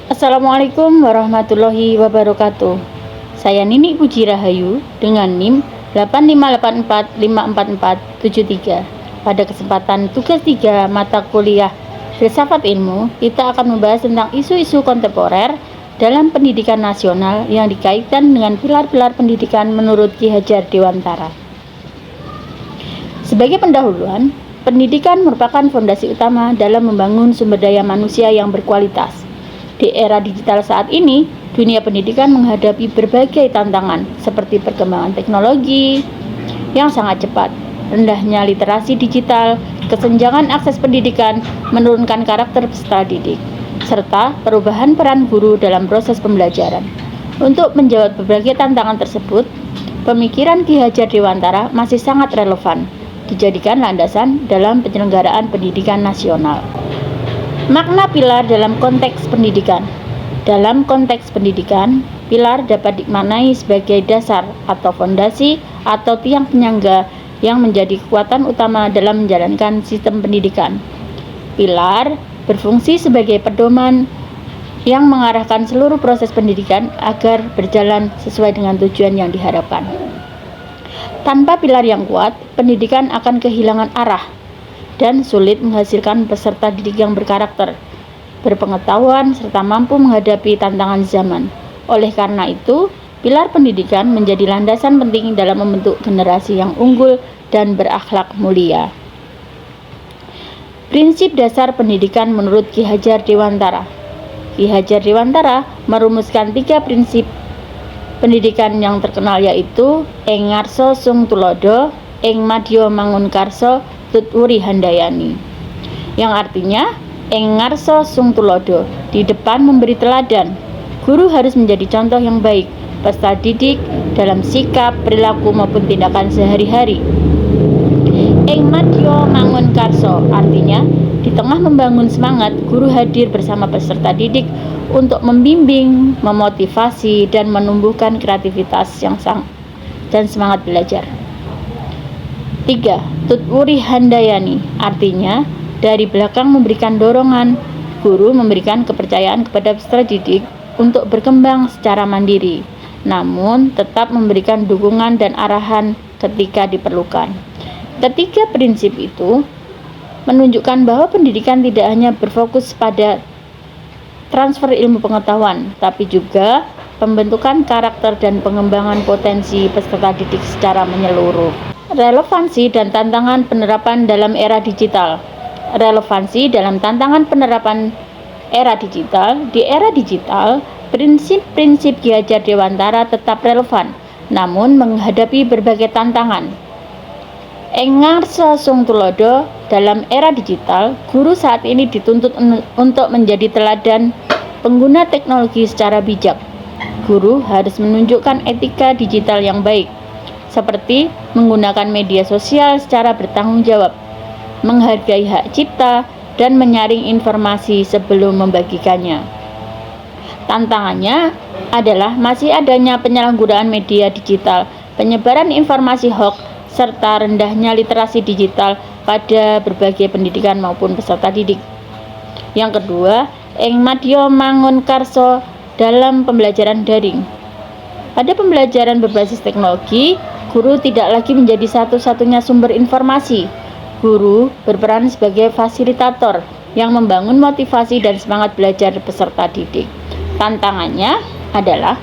Assalamualaikum warahmatullahi wabarakatuh. Saya Nini Puji Rahayu dengan NIM 858454473. Pada kesempatan tugas 3 mata kuliah Filsafat Ilmu, kita akan membahas tentang isu-isu kontemporer dalam pendidikan nasional yang dikaitkan dengan pilar-pilar pendidikan menurut Ki Hajar Dewantara. Sebagai pendahuluan, pendidikan merupakan fondasi utama dalam membangun sumber daya manusia yang berkualitas. Di era digital saat ini, dunia pendidikan menghadapi berbagai tantangan seperti perkembangan teknologi yang sangat cepat, rendahnya literasi digital, kesenjangan akses pendidikan, menurunkan karakter peserta didik, serta perubahan peran guru dalam proses pembelajaran. Untuk menjawab berbagai tantangan tersebut, pemikiran Ki Hajar Dewantara masih sangat relevan, dijadikan landasan dalam penyelenggaraan pendidikan nasional. Makna pilar dalam konteks pendidikan. Dalam konteks pendidikan, pilar dapat dimaknai sebagai dasar atau fondasi atau tiang penyangga yang menjadi kekuatan utama dalam menjalankan sistem pendidikan. Pilar berfungsi sebagai pedoman yang mengarahkan seluruh proses pendidikan agar berjalan sesuai dengan tujuan yang diharapkan. Tanpa pilar yang kuat, pendidikan akan kehilangan arah dan sulit menghasilkan peserta didik yang berkarakter, berpengetahuan, serta mampu menghadapi tantangan zaman. Oleh karena itu, pilar pendidikan menjadi landasan penting dalam membentuk generasi yang unggul dan berakhlak mulia. Prinsip dasar pendidikan menurut Ki Hajar Dewantara. Ki Hajar Dewantara merumuskan 3 prinsip pendidikan yang terkenal, yaitu ing ngarsa sung tulodo, ing madya mangun karsa, tut wuri handayani, yang artinya ing ngarsa sung tulodo, di depan memberi teladan. Guru harus menjadi contoh yang baik peserta didik dalam sikap, perilaku maupun tindakan sehari-hari. Ing madya mangun karsa, artinya di tengah membangun semangat, guru hadir bersama peserta didik untuk membimbing, memotivasi, dan menumbuhkan kreativitas dan semangat belajar. 3. Tutwuri handayani, artinya dari belakang memberikan dorongan. Guru memberikan kepercayaan kepada peserta didik untuk berkembang secara mandiri, namun tetap memberikan dukungan dan arahan ketika diperlukan. Ketiga prinsip itu menunjukkan bahwa pendidikan tidak hanya berfokus pada transfer ilmu pengetahuan, tapi juga pembentukan karakter dan pengembangan potensi peserta didik secara menyeluruh. Relevansi dan tantangan penerapan dalam era digital. Relevansi dalam tantangan penerapan era digital. Di era digital, prinsip-prinsip Ki Hajar Dewantara tetap relevan, namun menghadapi berbagai tantangan. Ing ngarsa sung tulodo, dalam era digital, guru saat ini dituntut untuk menjadi teladan pengguna teknologi secara bijak. Guru harus menunjukkan etika digital yang baik, seperti menggunakan media sosial secara bertanggung jawab, menghargai hak cipta, dan menyaring informasi sebelum membagikannya. Tantangannya adalah masih adanya penyalahgunaan media digital, penyebaran informasi hoax, serta rendahnya literasi digital pada berbagai pendidikan maupun peserta didik. Yang kedua, ing madya mangun karsa, dalam pembelajaran daring. Pada pembelajaran berbasis teknologi, guru tidak lagi menjadi satu-satunya sumber informasi. Guru berperan sebagai fasilitator yang membangun motivasi dan semangat belajar peserta didik. Tantangannya adalah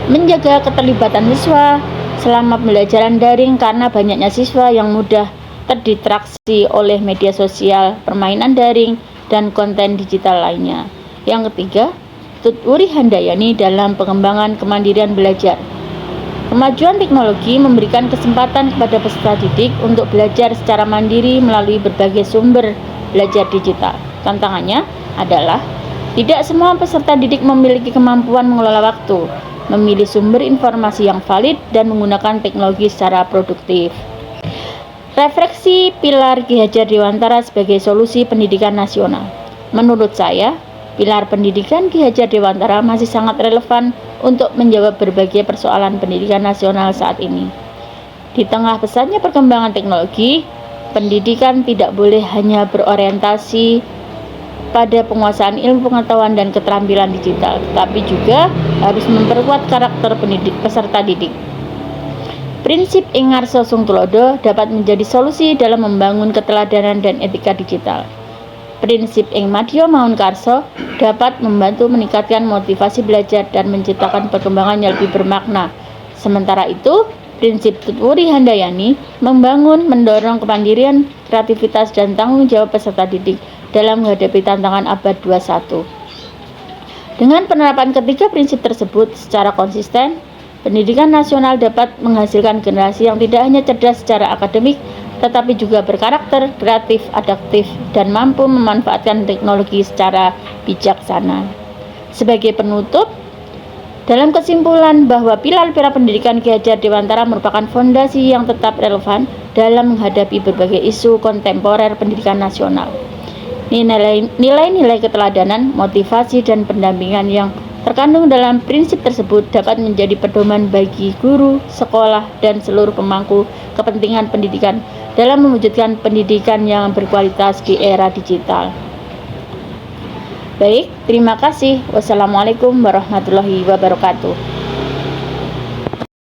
menjaga keterlibatan siswa selama pembelajaran daring karena banyaknya siswa yang mudah terdistraksi oleh media sosial, permainan daring, dan konten digital lainnya. Yang ketiga, tutwuri handayani, dalam pengembangan kemandirian belajar. Kemajuan teknologi memberikan kesempatan kepada peserta didik untuk belajar secara mandiri melalui berbagai sumber belajar digital. Tantangannya adalah tidak semua peserta didik memiliki kemampuan mengelola waktu, memilih sumber informasi yang valid, dan menggunakan teknologi secara produktif. Refleksi pilar Ki Hajar Dewantara sebagai solusi pendidikan nasional. Menurut saya, pilar pendidikan Ki Hajar Dewantara masih sangat relevan untuk menjawab berbagai persoalan pendidikan nasional saat ini. Di tengah pesatnya perkembangan teknologi, pendidikan tidak boleh hanya berorientasi pada penguasaan ilmu pengetahuan dan keterampilan digital, tapi juga harus memperkuat karakter peserta didik. Prinsip ing ngarsa sung tulodo dapat menjadi solusi dalam membangun keteladanan dan etika digital. Prinsip ing madya maun karsa dapat membantu meningkatkan motivasi belajar dan menciptakan perkembangan yang lebih bermakna. Sementara itu, prinsip Tutwuri Handayani membangun, mendorong kemandirian, kreativitas, dan tanggung jawab peserta didik dalam menghadapi tantangan abad 21. Dengan penerapan ketiga prinsip tersebut secara konsisten, pendidikan nasional dapat menghasilkan generasi yang tidak hanya cerdas secara akademik, tetapi juga berkarakter, kreatif, adaptif, dan mampu memanfaatkan teknologi secara bijaksana. Sebagai penutup, dalam kesimpulan bahwa pilar-pilar pendidikan Ki Hajar Dewantara merupakan fondasi yang tetap relevan dalam menghadapi berbagai isu kontemporer pendidikan nasional. Nilai-nilai keteladanan, motivasi, dan pendampingan yang terkandung dalam prinsip tersebut dapat menjadi pedoman bagi guru, sekolah, dan seluruh pemangku kepentingan pendidikan dalam mewujudkan pendidikan yang berkualitas di era digital. Baik, terima kasih. Wassalamualaikum warahmatullahi wabarakatuh.